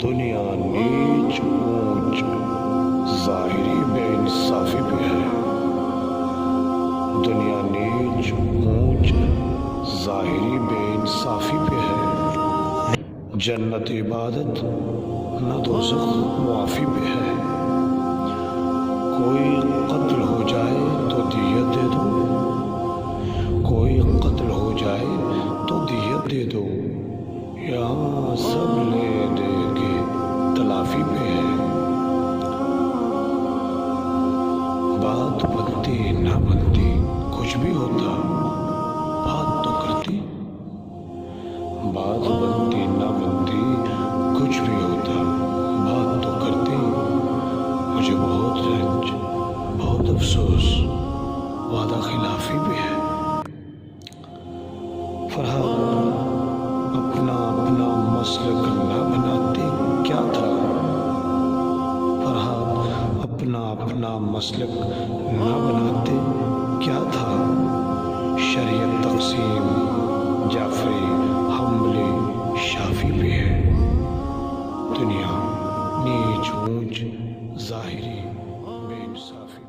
دنیا نیچ اونچ ظاہری بے انصافی پہ ہے، دنیا نیچ اونچ ظاہری بے انصافی پہ ہے، جنت عبادت نہ دوزخ معافی پہ ہے، کوئی قتل ہو جائے تو دیت دے دو، کوئی قتل ہو جائے تو دیت دے دو، یہاں سب لے دے کے تلافی پہ ہے، بات بنتی نہ بنتی کچھ بھی ہوتا بات تو کرتی، بات بنتی نہ بنتی کچھ بھی ہوتا بات تو کرتی، مجھے بہت رنج بہت افسوس وعدہ خلافی بھی ہے۔ فرہاد اپنا مسلک نہ بناتے کیا تھا، فرہاد اپنا مسلک نہ بناتے کیا تھا، شریعت تقسیم جعفری حملے شافی پہ ہے، دنیا نیچ اونچ ظاہری بے انصافی